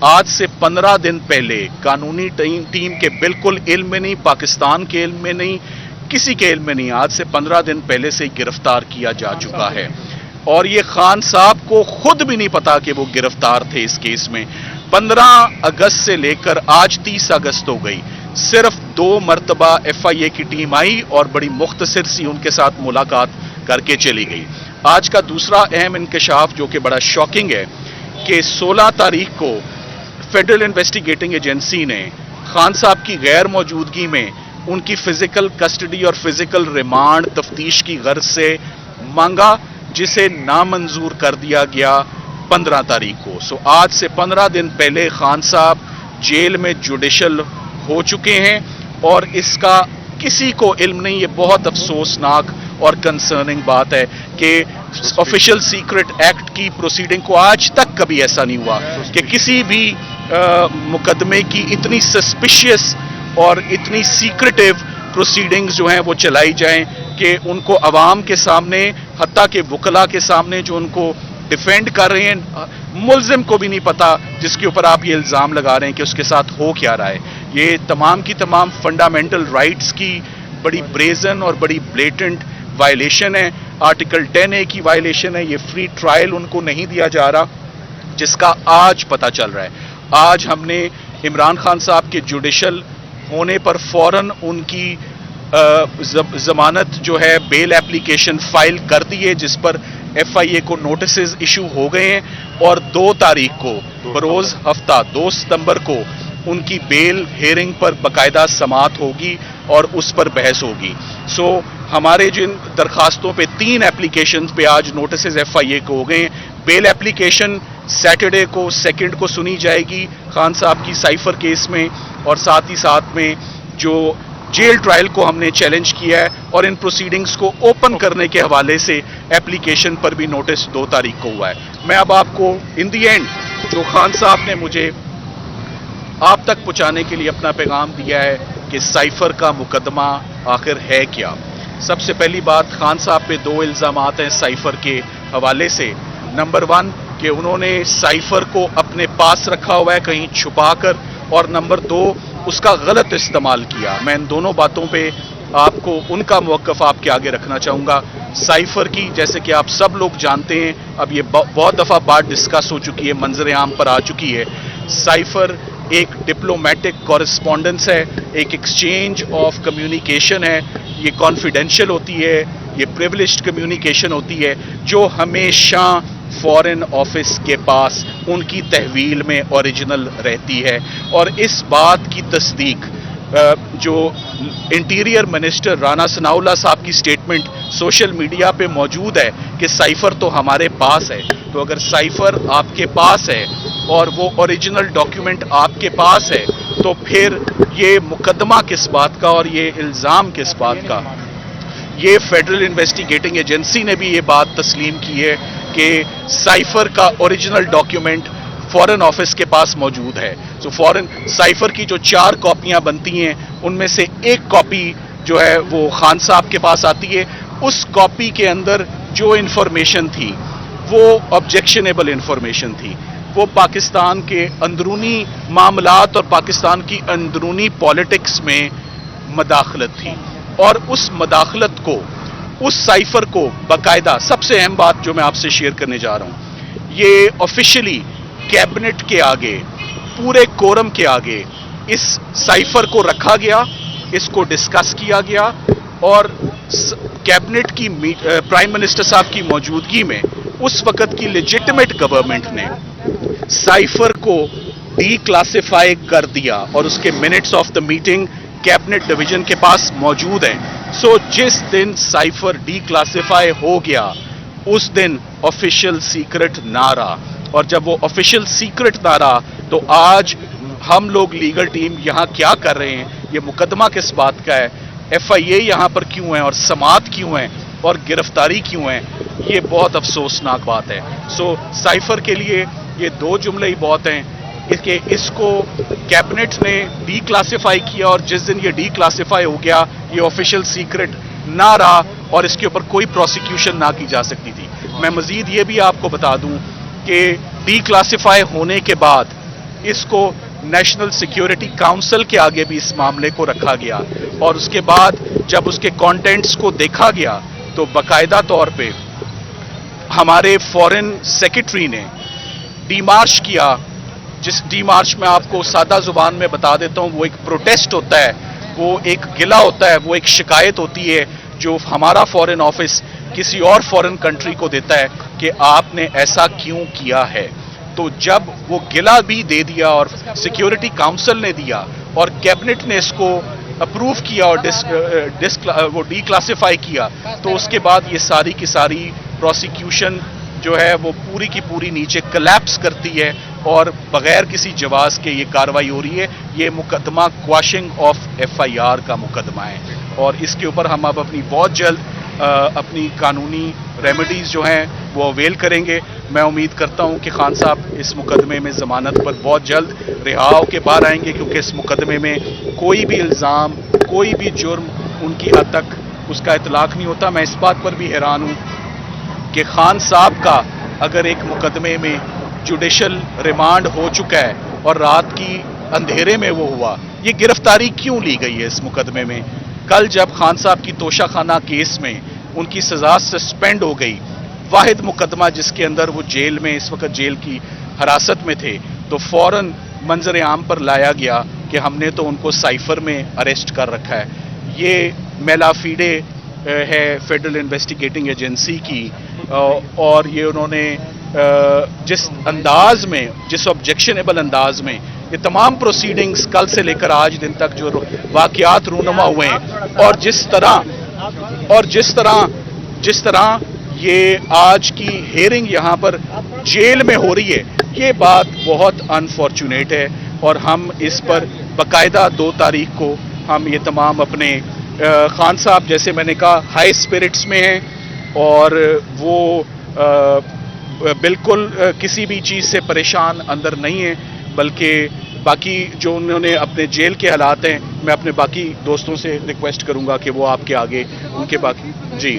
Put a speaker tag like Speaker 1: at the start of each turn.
Speaker 1: आज से 15 दिन पहले कानूनी टीम के बिल्कुल इल्म में नहीं, पाकिस्तान के इल्म में नहीं, किसी के इल्म में नहीं, आज से 15 दिन पहले से गिरफ्तार किया जा चुका है। और ये खान साहब को खुद भी नहीं पता कि वो गिरफ्तार थे इस केस में। 15 अगस्त से लेकर आज 30 अगस्त हो गई, सिर्फ 2 मरतबा FIA की टीम आई और बड़ी मुख्तसर सी उनके साथ मुलाकात करके चली गई। आज का दूसरा अहम इंकशाफ जो कि बड़ा शॉकिंग है कि 16 तारीख को फेडरल इन्वेस्टिगेटिंग एजेंसी ने खान साहब की गैर मौजूदगी में उनकी फिजिकल कस्टडी और फिजिकल रिमांड तफ्तीश की गर्ज से मांगा, जिसे नामंजूर कर दिया गया 15 तारीख को। सो आज से 15 दिन पहले खान साहब जेल में जुडिशल हो चुके हैं और इसका किसी को इल्म नहीं। ये बहुत अफसोसनाक और कंसर्निंग बात है कि ऑफिशियल सीक्रेट एक्ट की प्रोसीडिंग को आज तक कभी ऐसा नहीं हुआ कि किसी भी मुकदमे की इतनी सस्पिशियस और इतनी सीक्रेटिव प्रोसीडिंग्स जो हैं वो चलाई जाएं कि उनको अवाम के सामने, हत्ता के वकला के सामने जो उनको डिफेंड कर रहे हैं, मुल्जिम को भी नहीं पता जिसके ऊपर आप ये इल्ज़ाम लगा रहे हैं कि उसके साथ हो क्या रहा है। ये तमाम की तमाम फंडामेंटल राइट्स की बड़ी ब्रेजन और बड़ी ब्लेटेंट वायलेशन है। आर्टिकल 10A की वायलेशन है। ये फ्री ट्रायल उनको नहीं दिया जा रहा, जिसका आज पता चल रहा है। आज हमने इमरान खान साहब के जुडिशल होने पर फौरन उनकी जमानत जो है बेल एप्लीकेशन फाइल कर दी है, जिस पर FIA को नोटिसेस इशू हो गए हैं और 2 तारीख को बरोज हफ्ता 2 सितंबर को उनकी बेल हेयरिंग पर बाकायदा समाअत होगी और उस पर बहस होगी। सो हमारे जिन दरखास्तों पे 3 एप्लीकेशंस पे आज नोटिसेस FIA को हो गए हैं। बेल एप्लीकेशन सैटरडे को 2 को सुनी जाएगी खान साहब की साइफर केस में, और साथ ही साथ में जो जेल ट्रायल को हमने चैलेंज किया है और इन प्रोसीडिंग्स को ओपन करने के हवाले से एप्लीकेशन पर भी नोटिस 2 तारीख को हुआ है। मैं अब आपको इन दी एंड जो खान साहब ने मुझे आप तक पहुंचाने के लिए अपना पैगाम दिया है कि साइफर का मुकदमा आखिर है क्या। सबसे पहली बात, खान साहब पे 2 इल्ज़ामात हैं साइफर के हवाले से। नंबर 1 कि उन्होंने साइफर को अपने पास रखा हुआ है कहीं छुपा कर, और नंबर 2 उसका गलत इस्तेमाल किया। मैं इन दोनों बातों पे आपको उनका मौक़िफ़ आपके आगे रखना चाहूँगा। साइफर की, जैसे कि आप सब लोग जानते हैं, अब ये बहुत दफ़ा बात डिस्कस हो चुकी है, मंजर आम पर आ चुकी है। साइफर एक डिप्लोमेटिक कॉरेस्पॉन्डेंस है, एक एक्सचेंज ऑफ कम्युनिकेशन है। ये कॉन्फिडेंशियल होती है, ये प्रिविलेज्ड कम्युनिकेशन होती है जो हमेशा फॉरेन ऑफिस के पास उनकी तहवील में ओरिजिनल रहती है। और इस बात की तस्दीक जो इंटीरियर मिनिस्टर राना सनाउल्लाह साहब की स्टेटमेंट सोशल मीडिया पे मौजूद है कि साइफर तो हमारे पास है। तो अगर साइफर आपके पास है और वो ओरिजिनल डॉक्यूमेंट आपके पास है, तो फिर ये मुकदमा किस बात का और ये इल्ज़ाम किस बात का। ये फेडरल इन्वेस्टिगेटिंग एजेंसी ने भी ये बात तस्लीम की है कि साइफर का ओरिजिनल डॉक्यूमेंट फॉरेन ऑफिस के पास मौजूद है। तो फॉरेन साइफर की जो 4 कॉपियां बनती हैं, उनमें से 1 कॉपी जो है वो खान साहब के पास आती है। उस कॉपी के अंदर जो इंफॉर्मेशन थी वो ऑब्जेक्शनेबल इंफॉर्मेशन थी। वो पाकिस्तान के अंदरूनी मामलात और पाकिस्तान की अंदरूनी पॉलिटिक्स में मदाखलत थी, और उस मदाखलत को, उस साइफर को बाकायदा, सबसे अहम बात जो मैं आपसे शेयर करने जा रहा हूं, ये ऑफिशियली कैबिनेट के आगे, पूरे कोरम के आगे इस साइफर को रखा गया, इसको डिस्कस किया गया, और कैबिनेट की प्राइम मिनिस्टर साहब की मौजूदगी में उस वक्त की लेजिटिमेट गवर्नमेंट ने साइफर को डीक्लासिफाई कर दिया और उसके minutes of the meeting cabinet division के पास मौजूद हैं। सो जिस दिन साइफर डीक्लासिफाई हो गया उस दिन ऑफिशियल सीक्रेट ना रहा, और जब वो ऑफिशियल सीक्रेट ना रहा तो आज हम लोग लीगल टीम यहाँ क्या कर रहे हैं, ये मुकदमा किस बात का है, FIA यहाँ पर क्यों है और समाअत क्यों है और गिरफ्तारी क्यों है, ये बहुत अफसोसनाक बात है। सो साइफर के लिए ये 2 जुमले ही बहुत हैं कि इसको कैबिनेट ने डीक्लासिफाई किया, और जिस दिन ये डीक्लासिफाई हो गया ये ऑफिशियल सीक्रेट ना रहा और इसके ऊपर कोई प्रोसिक्यूशन ना की जा सकती थी। मैं मजीद ये भी आपको बता दूं कि डीक्लासिफाई होने के बाद اس کو نیشنل سیکیورٹی کاؤنسل کے آگے بھی اس معاملے کو رکھا گیا، اور اس کے بعد جب اس کے کانٹینٹس کو دیکھا گیا تو باقاعدہ طور پہ ہمارے فورن سیکرٹری نے ڈی مارچ کیا، جس ڈی مارچ میں آپ کو سادہ زبان میں بتا دیتا ہوں، وہ ایک پروٹیسٹ ہوتا ہے، وہ ایک گلہ ہوتا ہے، وہ ایک شکایت ہوتی ہے جو ہمارا فورن آفس کسی اور فورن کنٹری کو دیتا ہے کہ آپ نے ایسا کیوں کیا ہے۔ تو جب وہ گلہ بھی دے دیا اور سیکیورٹی کاؤنسل نے دیا اور کیبنٹ نے اس کو اپروو کیا اور وہ ڈی کلاسیفائی کیا، تو اس کے بعد یہ ساری کی ساری پروسیکیوشن جو ہے وہ پوری کی پوری نیچے کلیپس کرتی ہے اور بغیر کسی جواز کے یہ کارروائی ہو رہی ہے۔ یہ مقدمہ کواشنگ آف ایف آئی آر کا مقدمہ ہے، اور اس کے اوپر ہم اب اپنی بہت جلد اپنی قانونی ریمیڈیز جو ہیں وہ اویل کریں گے۔ میں امید کرتا ہوں کہ خان صاحب اس مقدمے میں ضمانت پر بہت جلد رہا ہو کے باہر آئیں گے، کیونکہ اس مقدمے میں کوئی بھی الزام، کوئی بھی جرم ان کی حد تک اس کا اطلاق نہیں ہوتا۔ میں اس بات پر بھی حیران ہوں کہ خان صاحب کا اگر ایک مقدمے میں جوڈیشل ریمانڈ ہو چکا ہے اور رات کی اندھیرے میں وہ ہوا، یہ گرفتاری کیوں لی گئی ہے اس مقدمے میں؟ کل جب خان صاحب کی توشہ خانہ کیس میں ان کی سزا سسپینڈ ہو گئی، واحد مقدمہ جس کے اندر وہ جیل میں اس وقت جیل کی حراست میں تھے، تو فوراً منظر عام پر لایا گیا کہ ہم نے تو ان کو سائفر میں اریسٹ کر رکھا ہے۔ یہ میلا فیڈے ہے فیڈرل انویسٹیگیٹنگ ایجنسی کی، اور یہ انہوں نے جس انداز میں، جس آبجیکشنیبل انداز میں یہ تمام پروسیڈنگز کل سے لے کر آج دن تک جو واقعات رونما ہوئے ہیں، اور جس طرح یہ آج کی ہیئرنگ یہاں پر جیل میں ہو رہی ہے، یہ بات بہت انفارچونیٹ ہے، اور ہم اس پر باقاعدہ 2 تاریخ کو ہم یہ تمام اپنے خان صاحب جیسے میں نے کہا ہائی اسپرٹس میں ہیں، اور وہ بالکل کسی بھی چیز سے پریشان اندر نہیں ہیں، بلکہ باقی جو انہوں نے اپنے جیل کے حالات ہیں، میں اپنے باقی دوستوں سے ریکویسٹ کروں گا کہ وہ آپ کے آگے ان کے باقی جی